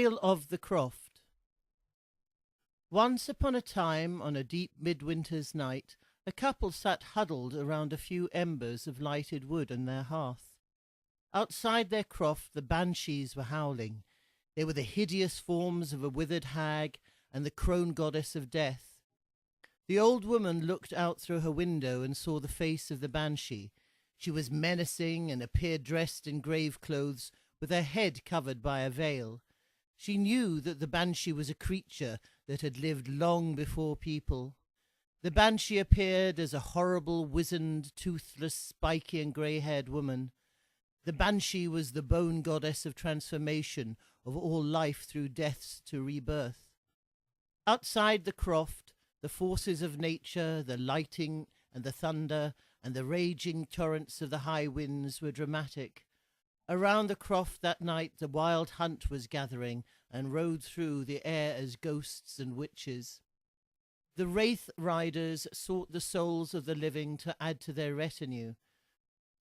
Tale of the Croft. Once upon a time, on a deep midwinter's night, a couple sat huddled around a few embers of lighted wood on their hearth. Outside their croft the banshees were howling. They were the hideous forms of a withered hag and the crone goddess of death. The old woman looked out through her window and saw the face of the banshee. She was menacing and appeared dressed in grave clothes, with her head covered by a veil. She knew that the banshee was a creature that had lived long before people. The banshee appeared as a horrible, wizened, toothless, spiky and grey-haired woman. The banshee was the bone goddess of transformation, of all life through deaths to rebirth. Outside the croft, the forces of nature, the lightning and the thunder, and the raging torrents of the high winds were dramatic. Around the croft that night the wild hunt was gathering and rode through the air as ghosts and witches. The wraith riders sought the souls of the living to add to their retinue.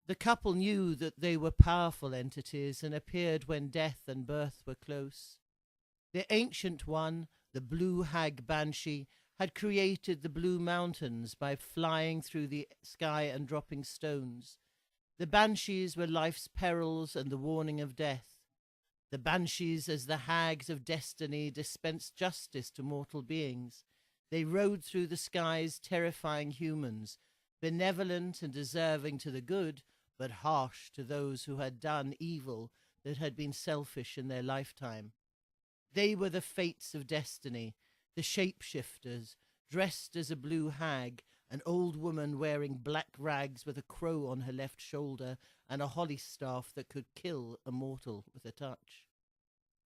The couple knew that they were powerful entities and appeared when death and birth were close. The ancient one, the blue hag banshee, had created the blue mountains by flying through the sky and dropping stones. The banshees were life's perils and the warning of death. The banshees, as the hags of destiny, dispensed justice to mortal beings. They rode through the skies, terrifying humans, benevolent and deserving to the good, but harsh to those who had done evil, that had been selfish in their lifetime. They were the fates of destiny, the shapeshifters, dressed as a blue hag, an old woman wearing black rags with a crow on her left shoulder and a holly staff that could kill a mortal with a touch.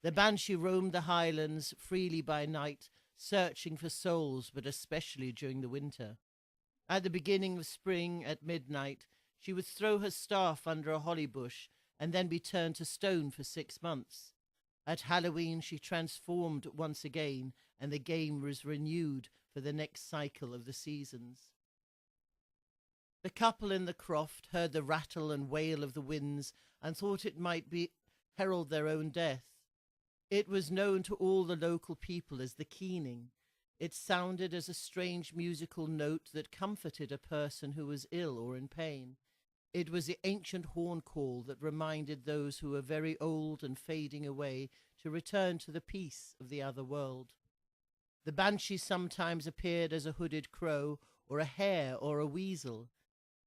The banshee roamed the highlands freely by night, searching for souls, but especially during the winter. At the beginning of spring, at midnight, she would throw her staff under a holly bush and then be turned to stone for 6 months. At Halloween she transformed once again, and the game was renewed for the next cycle of the seasons. The couple in the croft heard the rattle and wail of the winds and thought it might herald their own death. It was known to all the local people as the keening. It sounded as a strange musical note that comforted a person who was ill or in pain. It was the ancient horn call that reminded those who were very old and fading away to return to the peace of the other world. The banshee sometimes appeared as a hooded crow, or a hare, or a weasel.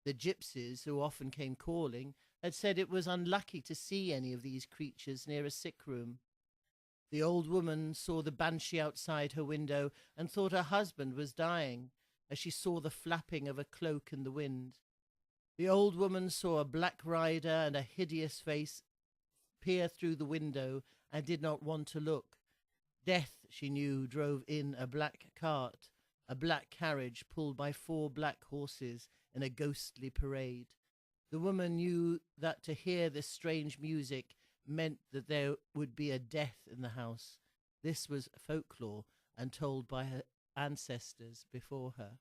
The gypsies, who often came calling, had said it was unlucky to see any of these creatures near a sick room. The old woman saw the banshee outside her window and thought her husband was dying, as she saw the flapping of a cloak in the wind. The old woman saw a black rider and a hideous face peer through the window and did not want to look. Death, she knew, drove in a black cart, a black carriage pulled by 4 black horses in a ghostly parade. The woman knew that to hear this strange music meant that there would be a death in the house. This was folklore and told by her ancestors before her.